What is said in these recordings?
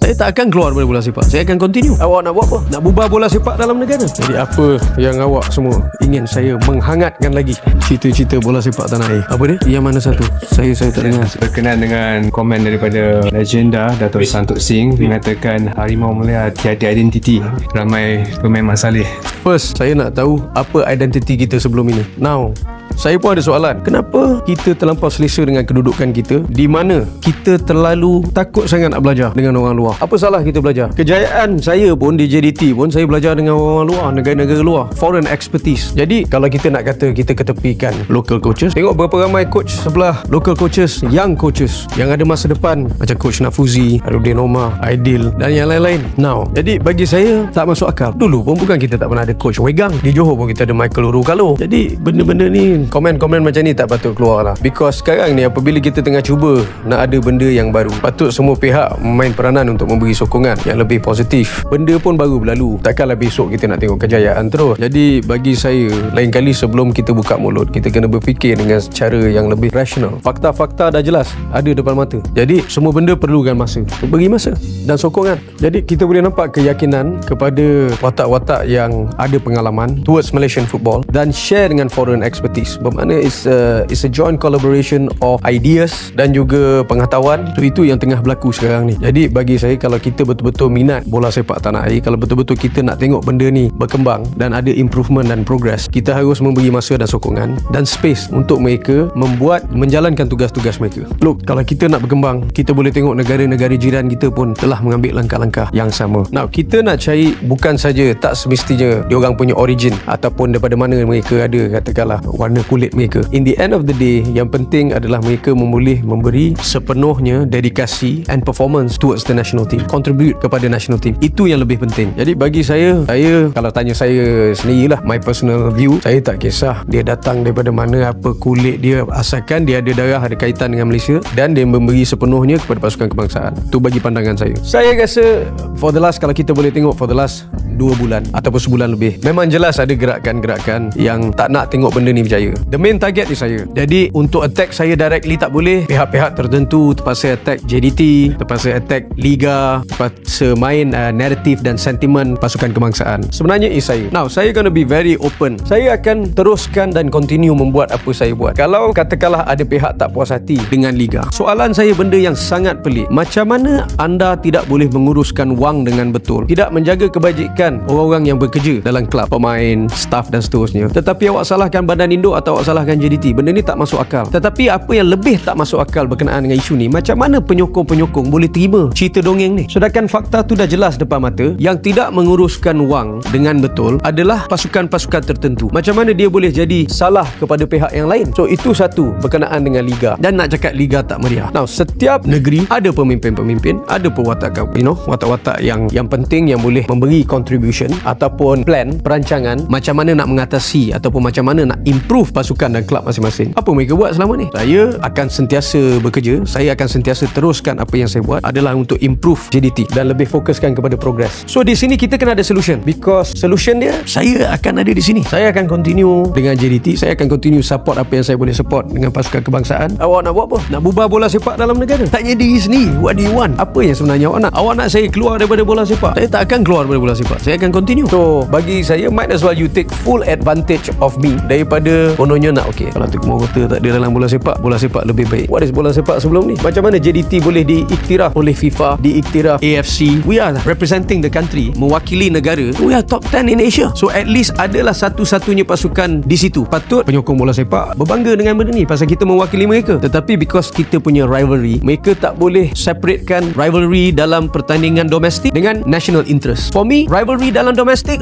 saya tak akan keluar dari bola sepak. Saya akan continue. Awak nak buat apa? Nak bubar bola sepak dalam negara. Jadi apa yang awak semua ingin saya menghangatkan lagi cerita-cerita bola sepak tanah air? Apa dia? Yang mana satu? Saya tak dengar. Berkenaan dengan komen daripada legenda Dato' Santokh Singh mengatakan Harimau Malaya tiada identiti. Ramai pemain masalih. First, saya nak tahu apa identiti kita sebelum ini. Now, saya pun ada soalan. Kenapa kita terlampau selesa dengan kedudukan kita, di mana kita terlalu takut sangat nak belajar dengan orang luar? Apa salah kita belajar? Kejayaan saya pun di JDT pun saya belajar dengan orang luar, negara-negara luar, foreign expertise. Jadi kalau kita nak kata kita ketepikan local coaches, tengok berapa ramai coach sebelah, local coaches, young coaches yang ada masa depan, macam coach Nafuzi, Arudin Omar, Aidil dan yang lain-lain. Now, jadi bagi saya tak masuk akal. Dulu pun bukan kita tak pernah ada coach Wegang. Di Johor pun kita ada Michael Urukalo. Jadi benda-benda ni, komen-komen macam ni tak patut keluar lah. Because sekarang ni apabila kita tengah cuba nak ada benda yang baru, patut semua pihak memain peranan untuk memberi sokongan yang lebih positif. Benda pun baru berlalu, takkanlah besok kita nak tengok kejayaan terus. Jadi bagi saya, lain kali sebelum kita buka mulut, kita kena berfikir dengan cara yang lebih rasional. Fakta-fakta dah jelas ada depan mata. Jadi semua benda perlukan masa. Beri masa dan sokongan. Jadi kita boleh nampak keyakinan kepada watak-watak yang ada pengalaman towards Malaysian football dan share dengan foreign expertise. Bermakna it's a joint collaboration of ideas dan juga pengetahuan. So, itu yang tengah berlaku sekarang ni. Jadi bagi saya, kalau kita betul-betul minat bola sepak tanah air, kalau betul-betul kita nak tengok benda ni berkembang dan ada improvement dan progress, kita harus memberi masa dan sokongan dan space untuk mereka menjalankan tugas-tugas mereka. Look, kalau kita nak berkembang, kita boleh tengok negara-negara jiran kita pun telah mengambil langkah-langkah yang sama. Now, kita nak cari bukan saja, tak semestinya diorang punya origin ataupun daripada mana mereka ada, katakanlah warna kulit mereka. In the end of the day, yang penting adalah mereka boleh memberi sepenuhnya dedikasi and performance towards the national team, contribute kepada national team. Itu yang lebih penting. Jadi bagi saya kalau tanya saya sendirilah, my personal view, saya tak kisah dia datang daripada mana, apa kulit dia, asalkan dia ada darah, ada kaitan dengan Malaysia dan dia memberi sepenuhnya kepada pasukan kebangsaan. Itu bagi pandangan saya. Saya rasa kalau kita boleh tengok for the last 2 bulan ataupun sebulan lebih, memang jelas ada gerakan-gerakan yang tak nak tengok benda ni berjaya. The main target ni saya. Jadi untuk attack saya directly tak boleh. Pihak-pihak tertentu terpaksa attack JDT, terpaksa attack Liga, terpaksa main narrative dan sentimen pasukan kebangsaan. Sebenarnya saya. Now, saya gonna be very open. Saya akan teruskan dan continue membuat apa saya buat. Kalau katakanlah ada pihak tak puas hati dengan Liga, soalan saya benda yang sangat pelik. Macam mana anda tidak boleh menguruskan wang dengan betul, tidak menjaga kebajikan orang-orang yang bekerja dalam kelab, pemain, staff dan seterusnya, tetapi awak salahkan badan induk atau awak salahkan JDT? Benda ni tak masuk akal. Tetapi apa yang lebih tak masuk akal berkenaan dengan isu ni, macam mana penyokong-penyokong boleh terima cerita dongeng ni, sedangkan fakta tu dah jelas depan mata. Yang tidak menguruskan wang dengan betul adalah pasukan-pasukan tertentu. Macam mana dia boleh jadi salah kepada pihak yang lain? So itu satu berkenaan dengan Liga. Dan nak cakap Liga tak meriah, now setiap negeri ada pemimpin-pemimpin, ada watak-watak yang penting yang boleh memberi contribution ataupun plan, perancangan macam mana nak mengatasi ataupun macam mana nak improve pasukan dan kelab masing-masing. Apa mereka buat selama ni? Saya akan sentiasa bekerja, saya akan sentiasa teruskan apa yang saya buat adalah untuk improve JDT dan lebih fokuskan kepada progress. So di sini kita kena ada solution, because solution dia, saya akan ada di sini. Saya akan continue dengan JDT, saya akan continue support apa yang saya boleh support dengan pasukan kebangsaan. Awak nak buat apa? Nak bubar bola sepak dalam negara? Tanya diri sendiri, what do you want? Apa yang sebenarnya awak nak? Awak nak saya keluar daripada bola sepak? Saya tak akan keluar daripada bola sepak. Saya akan continue. So bagi saya, might as well you take full advantage of me daripada kononnya nak kalau Tengku kata tak ada dalam bola sepak lebih baik. What is bola sepak sebelum ni? Macam mana JDT boleh diiktiraf oleh FIFA, diiktiraf AFC? We are representing the country, mewakili negara. We are top 10 in Asia. So at least adalah satu-satunya pasukan di situ. Patut penyokong bola sepak berbangga dengan benda ni, pasal kita mewakili mereka. Tetapi because kita punya rivalry, mereka tak boleh separatekan rivalry dalam pertandingan domestik dengan national interest. For me, rivalry dalam domestik,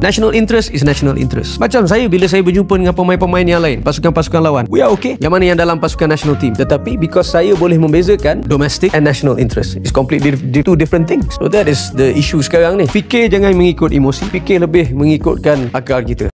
national interest is national interest. Macam saya, bila saya berjumpa dengan pemain-pemain yang lain, pasukan-pasukan lawan, we are okay. Yang mana yang dalam pasukan national team. Tetapi because saya boleh membezakan domestic and national interest, it's completely two different things. So that is the issue sekarang ni. Fikir jangan mengikut emosi, fikir lebih mengikutkan akal kita.